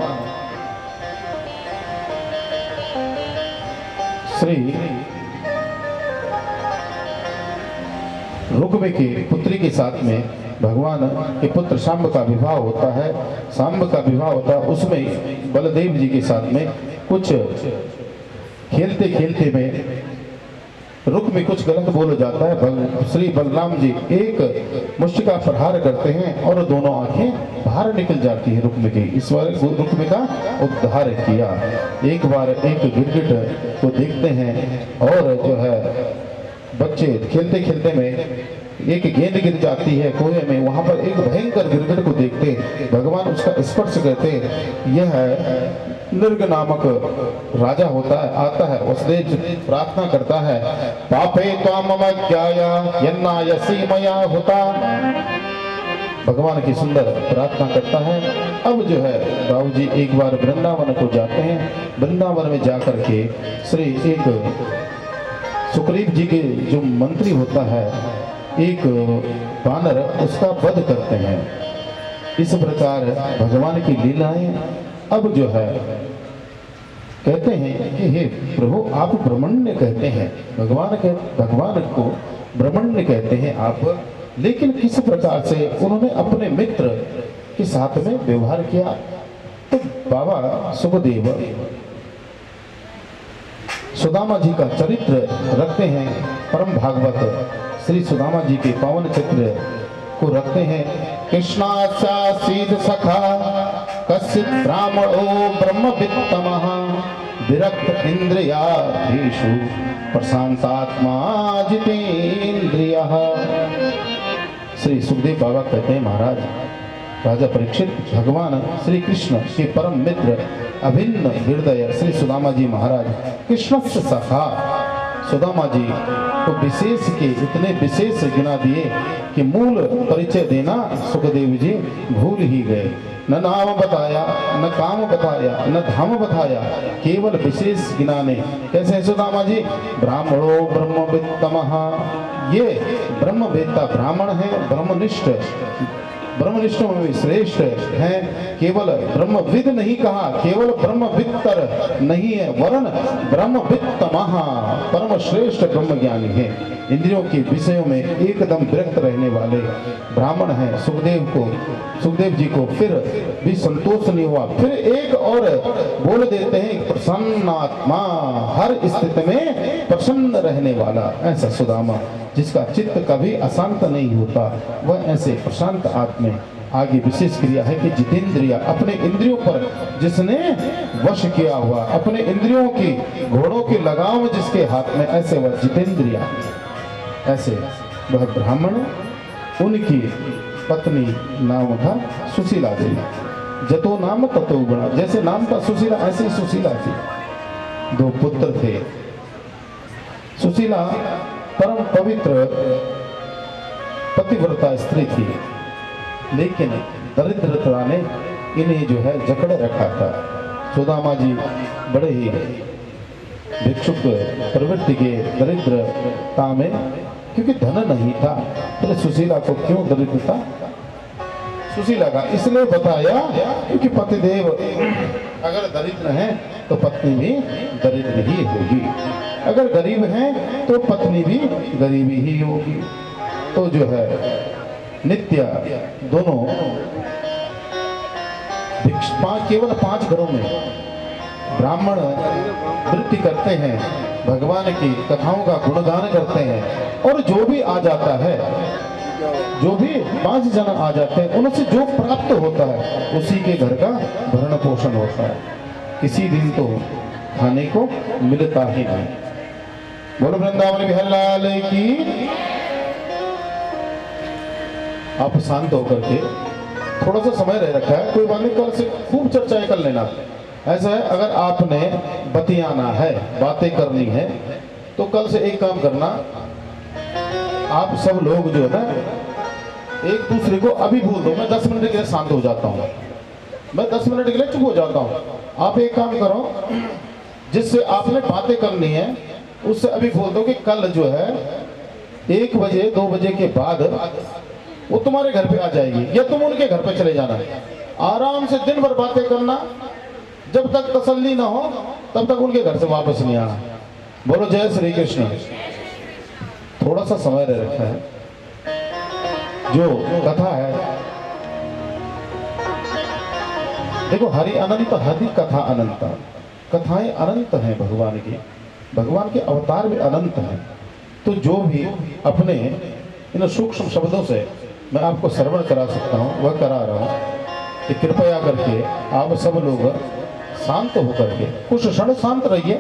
S2: श्री रुक्मी की पुत्री के साथ में भगवान के पुत्र शांब का विवाह होता है। शांब का विवाह होता है, उसमें बलदेव जी के साथ में कुछ खेलते खेलते में रुक्मी कुछ गलत बोल जाता है। श्री बलराम जी एक मुष्टि का प्रहार करते हैं और दोनों आंखें बाहर निकल जाती है रुक्मी की। इस बार रुक्मी का उद्धार किया। एक बार एक गिरगिट को देखते हैं और जो है बच्चे खेलते खेलते में एक गेंद गिर जाती है कुएं में। वहां पर एक भयंकर गिरगिट को देखते भगवान उसका स्पर्श करते। यह नृग नामक राजा होता है, आता है, उसने प्रार्थना करता है, पापे त्वाम मज्ञाया यन्नायसी मया होता। भगवान की सुंदर प्रार्थना करता है। अब जो है बाबू जी एक बार वृंदावन को जाते हैं। वृंदावन में जाकर के श्री एक सुग्रीव जी के जो मंत्री होता है, एक बानर, उसका वध करते हैं। इस प्रकार भगवान की लीलाएं। अब जो है कहते हैं कि हे प्रभु आप ब्रह्मण्य कहते हैं, भगवान को ब्रह्मण्य कहते हैं आप, लेकिन किस प्रकार से उन्होंने अपने मित्र के साथ में व्यवहार किया। तो बाबा सुखदेव सुदामा जी का चरित्र रखते हैं। परम भागवत श्री सुदामा जी के पावन चित्र को रखते हैं। कृष्णास्यासीद सखा कश्चित् ब्राह्मणो ब्रह्मवित्तमः विरक्त इंद्रियाधीषु प्रशांतात्मा जितेन्द्रियः। श्री सुखदेव बाबा कहते हैं महाराज राजा परीक्षित, भगवान श्री कृष्ण के परम मित्र अभिन्न हृदय श्री सुदामा जी महाराज कृष्ण से सखा सुदामा जी को विशेष के इतने विशेष गिना दिए कि मूल परिचय देना सुखदेव जी भूल ही गए। न नाम बताया, न काम बताया, न धाम बताया, केवल विशेष गिनाने। कैसे सुदामा जी? ब्राह्मणो ब्रह्मवित्तमः, ये ब्रह्मवेत्ता ब्राह्मण है, ब्रह्मनिष्ठ, ब्रह्मनिष्ठों में श्रेष्ठ हैं। केवल ब्रह्मविद नहीं कहा, केवल ब्रह्मवित्तर नहीं है, वरन ब्रह्मवित्तमः, परम श्रेष्ठ ब्रह्मज्ञानी है। इंद्रियों के विषयों में एकदम विरक्त रहने वाले ब्राह्मण हैं। सुखदेव जी को फिर भी संतोष नहीं हुआ। फिर एक और बोल देते हैं, प्रसन्नात्मा, हर स्थिति में प्रसन्न रहने वाला, ऐसा सुदामा जिसका चित्त कभी अशांत नहीं होता, वह ऐसे प्रशांत आत्मा। आगे विशेष क्रिया है कि जितेंद्रिया, अपने इंद्रियों पर जिसने वश किया हुआ, अपने इंद्रियों की घोड़ों की लगाम जिसके हाथ में, ऐसे वह जितेंद्रिया, ऐसे वह ब्राह्मण। उनकी पत्नी नाम था सुशीला देवी। जतो नाम ततो गुणा, जैसे नाम था सुशीला ऐसे सुशीला थी। 2 पुत्र थे। सुशीला परम पवित्र पतिव्रता स्त्री थी, लेकिन दरिद्रता ने इन्हें जो है जकड़े रखा था। सुदामा जी बड़े ही भिक्षुक प्रवृत्ति के दरिद्रता में, क्योंकि धन नहीं था, तो सुशीला को क्यों दरिद्रता सुशीला का इसलिए बताया क्योंकि पतिदेव अगर दरिद्र हैं तो पत्नी भी दरिद्र ही होगी, अगर गरीब हैं तो पत्नी भी गरीबी ही होगी। तो जो है नित्य दोनों केवल 5 घरों में ब्राह्मण वृत्ति करते हैं, भगवान की कथाओं का गुणगान करते हैं, और जो भी आ जाता है, जो भी 5 जन आ जाते हैं, उनसे जो प्राप्त होता है उसी के घर का भरण पोषण होता है। किसी दिन तो खाने को मिलता ही नहीं। बोलो वृंदावन बिहारी लाल की। आप शांत होकर के, थोड़ा सा समय रह रखा है, कोई बात नहीं, कल से खूब चर्चाएं कर लेना। ऐसा है, अगर आपने बतियाना है, बातें करनी है, तो कल से एक काम करना, आप सब लोग जो है ना एक दूसरे को अभी भूल दो। मैं 10 मिनट के लिए शांत हो जाता हूँ, मैं 10 मिनट के लिए चुप हो जाता हूँ। आप एक काम करो, जिससे आपने बातें करनी है उससे अभी बोल दो कि कल जो है 1 बजे 2 बजे के बाद वो तुम्हारे घर पे आ जाएगी, या तुम उनके घर पे चले जाना। आराम से दिन भर बातें करना, जब तक तसल्ली ना हो तब तक उनके घर से वापस नहीं आना। बोलो जय श्री कृष्ण। थोड़ा सा समय रह रखा है, जो कथा है, देखो हरि अनंत, हरि कथा अनंत, कथाएं अनंत हैं भगवान की, भगवान के अवतार भी अनंत हैं। तो जो भी अपने इन सूक्ष्म शब्दों से मैं आपको श्रवण करा सकता हूँ वह करा रहा हूँ कि कृपया करके आप सब लोग शांत होकर के कुछ क्षण शांत रहिए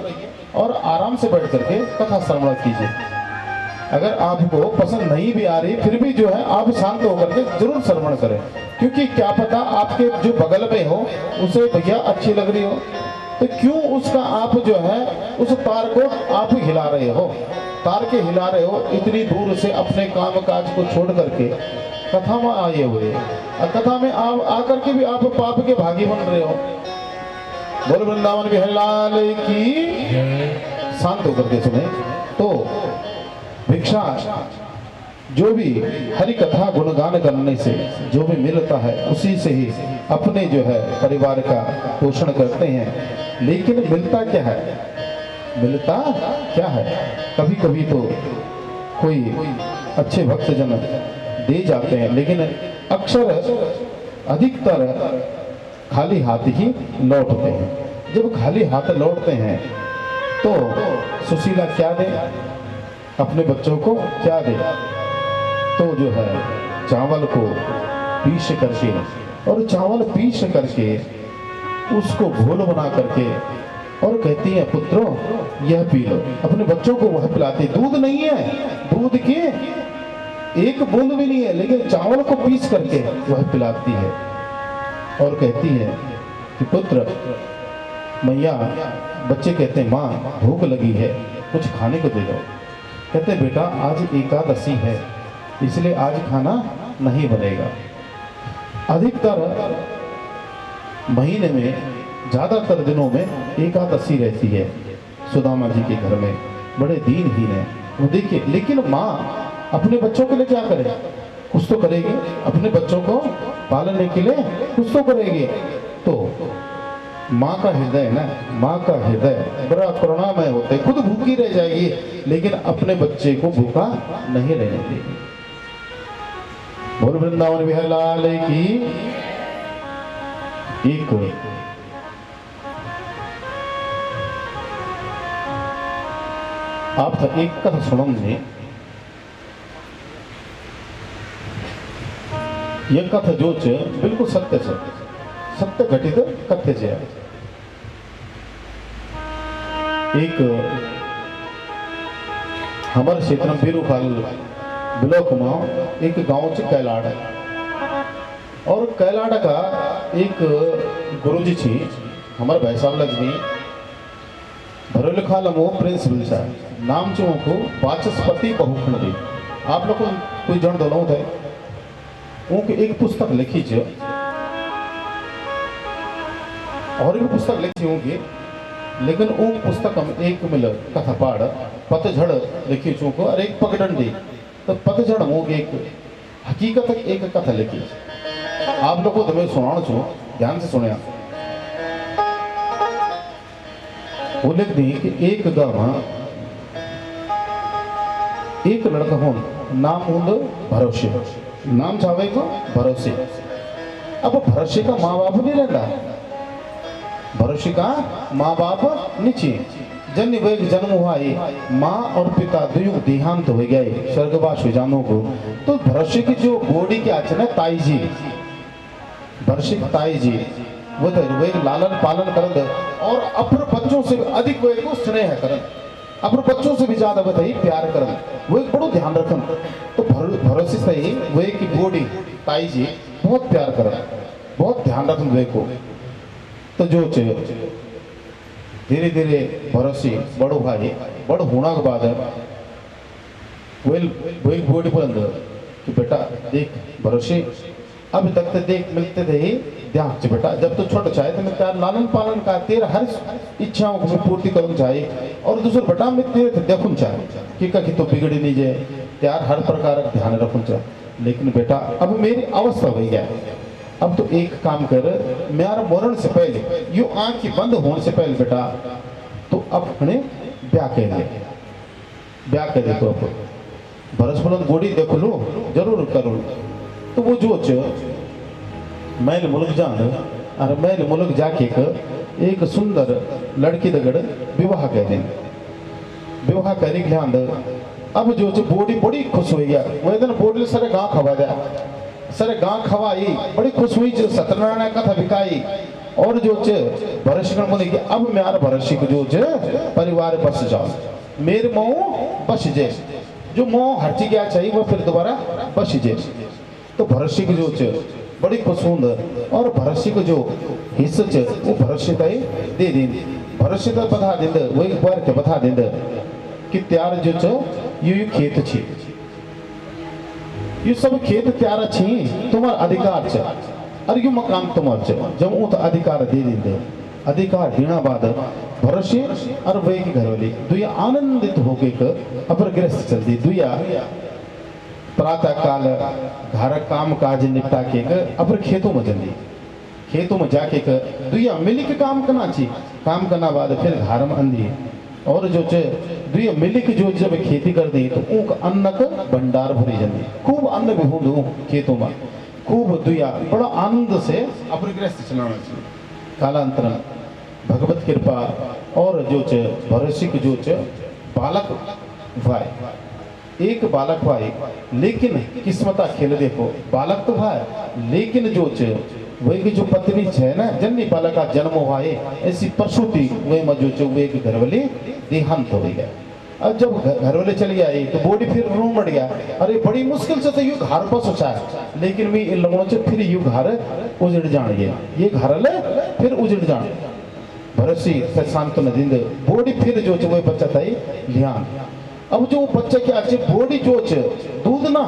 S2: और आराम से बैठ करके कथा श्रवण कीजिए। अगर आपको पसंद नहीं भी आ रही फिर भी जो है आप शांत होकर के जरूर श्रवण करें, क्योंकि क्या पता आपके जो बगल में हो उसे भैया अच्छी लग रही हो, तो क्यों उसका आप जो है उस तार को आप हिला रहे हो, तार के हिला रहे हो, इतनी दूर से अपने काम काज को छोड़ करके कथा में आए हुए, कथा में आप आकर के भी आप पाप के भागी बन रहे हो। बोल वृंदावन बिहारी लाल की। शांत होकर के सुने। तो भिक्षा जो भी हरि कथा गुणगान करने से जो भी मिलता है उसी से ही अपने जो है परिवार का पोषण करते हैं। लेकिन मिलता क्या है, मिलता क्या है, कभी कभी तो कोई अच्छे भक्तजन दे जाते हैं, लेकिन अक्सर अधिकतर खाली हाथ ही लौटते हैं। जब खाली हाथ लौटते हैं तो सुशीला क्या दे, अपने बच्चों को क्या दे, तो जो है चावल को पीस करके, और चावल पीस करके उसको घोल बना करके और कहती है पुत्रों यह पी लो। अपने बच्चों को वह पिलाती, दूध नहीं है, दूध की एक बूंद भी नहीं है, लेकिन चावल को पीस करके वह पिलाती है और कहती है कि पुत्र, मैया, बच्चे कहते हैं माँ भूख लगी है, कुछ खाने को दे दो। कहते बेटा आज एकादशी है इसलिए आज खाना नहीं बनेगा। अधिकतर महीने में ज्यादातर दिनों में एकादशी रहती है सुदामा जी के घर में, बड़े दीनहीन है वो देखिए। लेकिन माँ अपने बच्चों के लिए क्या करे, कुछ तो करेगी, अपने बच्चों को पालने के लिए कुछ तो करेगी। तो माँ का हृदय ना, माँ का हृदय बड़ा करुणामय होता है, खुद भूखी रह जाएगी लेकिन अपने बच्चे को भूखा नहीं रहने देगी। बोल वृंदावन बिहारी लाल की। एक आप एक कथा सुनेंगे, यह कथा जो बिल्कुल सत्य से सत्य घटित कथ्य से है। एक हमारे क्षेत्र में बीरूखाल ब्लॉक में एक गांव से कैलाड़ है, और कैलाड़ का एक गुरुजी छी हमारे भाई साहब लगनी भरोल खाल मो प्रिंसिपल साहब नाम चो को वाचस्पति बहुखंड दी। आप लोग को कोई जन दोनों थे उनकी एक पुस्तक लिखी छ और भी पुस्तक लिखी होंगी, लेकिन वो पुस्तक हम एक मिल कथा पाड़ पतझड़ लिखी चूको और एक पगडंडी। तो पतझड़ होगी एक हकीकत एक कथा लिखी। आप लोगों को मैं सुनाना छू, ध्यान से सुनिया। वो लिख दी कि एक गाँव एक लड़का हो, नाम उन्द भरोसे, नाम चाहे को भरोसे। अब भरोसे का माँ बाप नहीं रहता, भरोसे का माँ बाप नीचे जन्य वे जन्म हुआ है, माँ और पिता दोनों देहांत हो गए, स्वर्गवास हो जानो को। तो भरोसे की जो बॉडी के आचरण है ताई जी, भरोसे की ताई जी वो वे लालन पालन कर और अपने बच्चों से अधिक वे को स्नेह कर, अपने बच्चों से भी ज्यादा बताइए प्यार कर, वो एक बड़ो ध्यान रखन। तो भरोसे से ही वे की बॉडी ताई जी बहुत प्यार कर, बहुत ध्यान रखन वे को। तो जो धीरे धीरे भरोसे बड़ो भाई बड़ो होना के बाद वही बॉडी बुलंद कि बेटा देख भरोसे अभी तक तो देख मिलते थे ध्यान से बेटा, जब तो छोटा चाहे तो मैं तेरा लालन पालन का तेरा हर इच्छाओं को मैं पूर्ति करूँ चाहे, और दूसरा बेटा मैं तेरे देखूँ चाहे कि कहीं तो बिगड़ी नहीं जाए, त्यार हर प्रकार का ध्यान रखूँ चाहे। लेकिन बेटा अब मेरी अवस्था हो गया, अब तो एक काम कर, मेरा मरण से पहले यू आंख बंद होने से पहले बेटा तो अपने ब्याह कह दे, ब्याह कह दे। तो अब भरस बुलंद बॉडी देख लो जरूर करो। तो वो जो मैल मुल्क जान और मैल मुल्क जाके एक सुंदर लड़की दगड़ विवाह कह दें, विवाह करने के लिए अब जो बॉडी बड़ी खुश हो गया। वो दिन बॉडी सारे गाँव खवा दिया, सारे गाँव खवाई, बड़ी खुश हुई जो सत्यनारायण कथा बिकाई। और जो भरस बोले कि अब मेरा भरसी को जो परिवार बस जाओ, मेरे मऊ बस जे जो मऊ हट गया चाहिए वो फिर दोबारा बस जे। तो भरसी को जो बड़ी पसंद और भरसी को जो हिस्सा वो भरसी तय दे दें, भरसी तय बता दें, वही बार के बता दें कि त्यार जो यू खेत छी, ये सब खेत त्यार छी तुम्हारा अधिकार छ, और यू मकान तुम्हारा छ। जब वो तो अधिकार दे दें, अधिकार देना बाद भरोसे और वे की घरवाली दुया आनंदित होकर अपर गृहस्थ चलती, दुया प्रातः काल घर काम काज निपटा के अपर खेतों में जल्दी, खेतों में जाके दुया मिली के काम करना चाहिए, काम करना बाद फिर घर में अंधी। और जो दुया मिली के जो जब खेती कर दी तो उनका अन्न का भंडार भरी जल्दी, खूब अन्न भी हो खेतों में, खूब दुया बड़ा आनंद से अपर गृहस्थ चलाना चाहिए। कालांतरण भगवत कृपा और जो भरोसे की जो बालक भाई, एक बालक भाई, लेकिन किस्मता खेल देखो बालक तो भाई, लेकिन जो वही की जो पत्नी है ना जन्नी बालक का जन्म हुआ है, ऐसी प्रसूति वही में जो वे की घरवाली देहांत हो गया। अब जब घरवाले चली आई तो बॉडी फिर रूम बढ़ गया, अरे बड़ी मुश्किल से तो यू घर पर सोचा है, लेकिन मैं इन लोगों से फिर यू घर उजड़ जान गया, ये घर ले फिर उजड़ जान भरोसी शांत न दिन बॉडी फिर जो वो बच्चा था ध्यान। अब जो बच्चे के अच्छे बॉडी जो दूध ना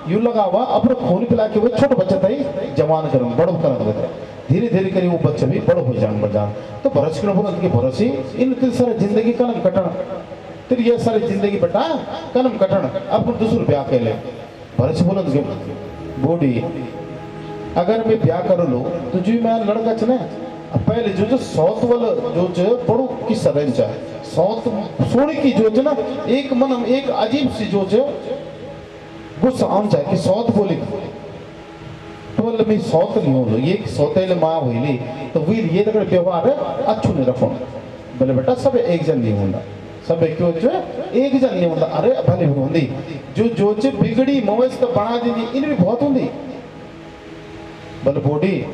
S2: यू लगा हुआ अपने खून पिला के वो छोटा बच्चा था जवान कर बड़ो कर, धीरे धीरे करी वो बच्चा भी बड़ो हो जान बढ़ जान। तो भरोसे के बोला कि भरोसे इन सारे जिंदगी कलम कटन, फिर ये सारी जिंदगी बेटा कलम कटन, अब दूसरे ब्याह कर ले। भरोसे बोला बॉडी अगर मैं ब्याह कर लो तो जो मैं लड़का च ना पहले जो सौत वाला जो बड़ो किस्सा रहना सौत सोने की जो ना एक मन एक अजीब सी जो गुस्सा आम जाए कि सौत बोली तो मैं सौत नहीं हो ये सौतेले माँ हुई तो वीर ये तक व्यवहार अच्छू नहीं रखो, बोले बेटा सब एक जन नहीं होता, सब एक एक जन नहीं होता। अरे भले भी होंगी जो बिगड़ी मवेश तो बना दी इन भी बहुत होंगी, बोले बॉडी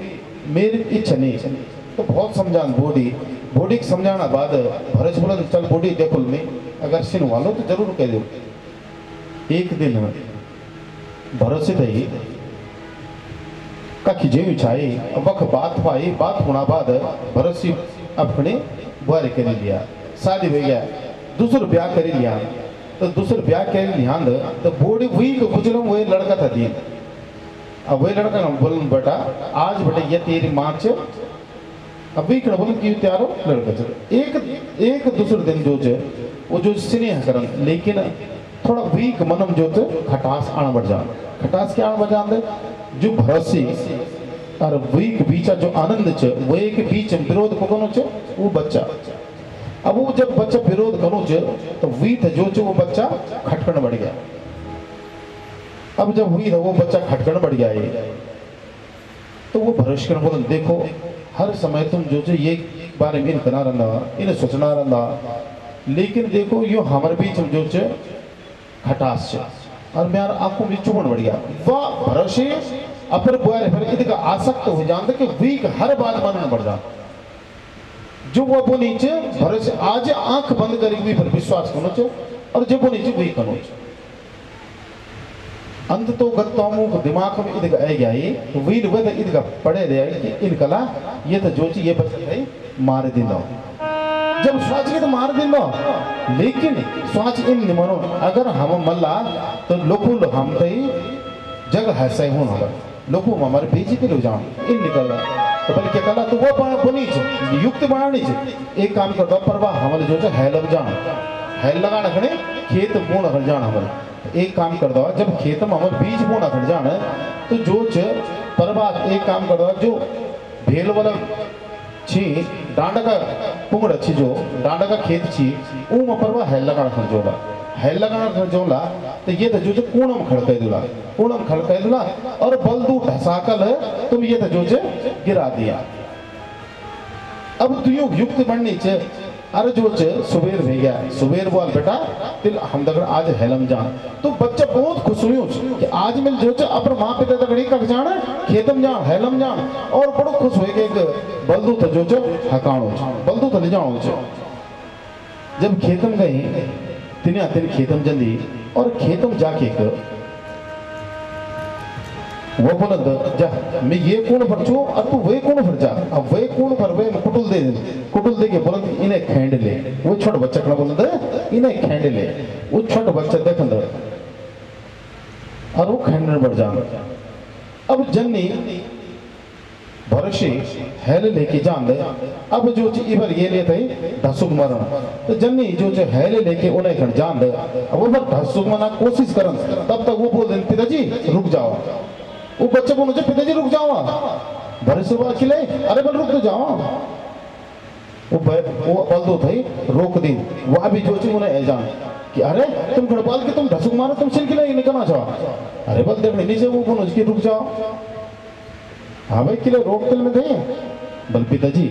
S2: मेरी इच्छा नहीं, तो बहुत समझान बॉडी बॉडी को समझाना बाद भरस बोला चल बॉडी देखो मैं अगर सिन वालो तो जरूर कह दो। एक दिन भरोसे थी कखी जेवी छाई वख बात पाई, बात होना बाद भरोसी अपने बुआरे कर लिया, शादी हो गया, दूसर ब्याह करी लिया तो दूसर ब्याह करी लिया तो बोड़ी वही को गुजरम वही लड़का था दिन अब वही लड़का ना बोलन बेटा आज बेटा ये तेरी माँ च अभी कण बोलन की त्यारो लड़का च एक दूसरे दिन जो च वो जो स्नेह करन लेकिन थोड़ा वीक मनम जो च खटास आना बढ़ जान खटास क्या आना बढ़ जान जो भरोसे और वीक बीचा जो आनंद च वो एक बीच विरोध को कनो च वो बच्चा अब वो जब बच्चा विरोध करो तो वीत जो वो बच्चा खटकन बढ़ गया अब जब हुई था वो बच्चा खटकन बढ़ गया है तो वो भरोसे कर बोलन देखो हर समय तुम जो ये बारे में इनकना रहा इन्हें सोचना रहा लेकिन देखो यो हमारे बीच में जो खटास और मेरा आंखों में चुभन बढ़ गया वह भरोसे अपर बुआरे फिर इनका आसक्त हो जाता कि वीक हर बात मन में बढ़ जाता जो वो अपो नीचे भरोसे आज आंख बंद करी हुई पर विश्वास करो चे और जब वो नीचे वही करो चे अंत तो गत्तामों को दिमाग में इधर आ गया ये तो वही लोग तो इधर पढ़े रहे कि इनकला ये तो जो चीज ये बच्चे है मार दिलो जब स्वाच के तो मार दिलो लेकिन स्वाच इन निमनो अगर हम मल्ला तो लोगों हम तो जग है सही हो ना लोगों हमारे बीच के लोग जाओ इन निकल तो पहले क्या कला तो वो बनी युक्त बनानी एक काम कर दो परवा हमारे जो है लग जाना हैल लगाना खड़े खेत बोना खड़ जाना हमारे एक काम कर दो जब खेत में हमारे बीज बोना खड़ जाना तो जो परवा एक काम कर दो जो भेल वाला छी डांडा का पुंगड़ छी जो डांडा का खेत छी वो में परवा हैल लगाना खड़ जोला हैल लगाना खड़ जोला तो ये तो जो कूणम खड़के दूला और बलदू ढसाकल तुम ये तो जो गिरा दिया अब तुयो युक्त बननी चे अरे जो सुबेर भे गया सुबेर बोल बेटा तिल हम दगड़ आज हेलम जान तो बच्चा बहुत खुश हुई कि आज मिल जो अपन माँ पिता दगड़ी कख जान खेतम जान हेलम जान और बड़ो खुश हुए कि एक बलदू तो जो हकाणो बलदू तो ले जाओ जब खेतम गई तिन खेतम जल्दी और खेतम जाके वो बोलत जा मैं ये कौन पर छू और तू वे कौन पर जा अब वे कौन पर वे कुटुल दे के बोलत इन्हें खेंड ले वो छोट बच्चा कड़ा बोलत इन्हें खेंड ले वो छोट बच्चा देख अंदर और वो खेंडन बढ़ जा अब जन्नी भरोसे हैल लेके जान दे अब जो इबर ये लेते धसुक मरण तो जन्नी जो हैल लेके उन्हें घर जान दे अब वो धसुक मना कोशिश करन तब तक वो बोल दे पिताजी रुक जाओ वो बच्चे को मुझे पिताजी रुक जाओ भरोसे वो अकेले अरे बल रुक तो जाओ वो बल दो थे रोक दी वह भी जो उन्हें जान कि अरे तुम गड़पाल के तुम धसुक मारो तुम सिल के लिए निकलना चाहो अरे बल देख नीचे वो बोलो उसकी रुक जाओ हाँ भाई किले रोक तिल में गए बल पिताजी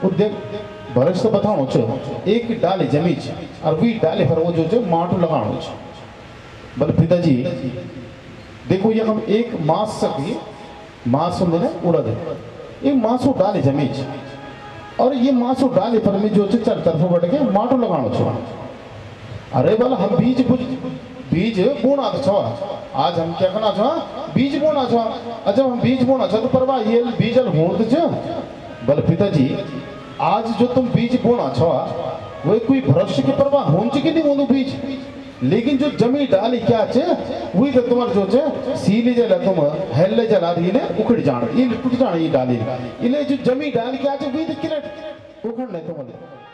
S2: वो देख भरोसे तो बताओ एक डाले जमीच और वी डाले पर वो जो माटू लगाओ बल पिताजी देखो ये हम एक मास सकी मास उड़ा दे ये मासू डाले जमीच और ये मासू डाले पर में जो चार तरफ बढ़ के माटू लगानो छो अरे वाला हम बीज बोना छो आज हम क्या करना छो बीज बोना छो अच्छा हम बीज बोना छो तो परवा ये बीजल होत छ बल पिताजी आज जो तुम बीज बोना छो वो कोई भरोसे की परवा होन कि नहीं होनो बीज लेकिन जो जमी डाली क्या चे वही तो तुम्हारे जो चे सीली जला तुम हेल्ले जला दी ने उखड़ जान ये टूट जान ये डाली इले जो जमी डाली क्या चे वही तो किले उखड़ नहीं तुम्हारे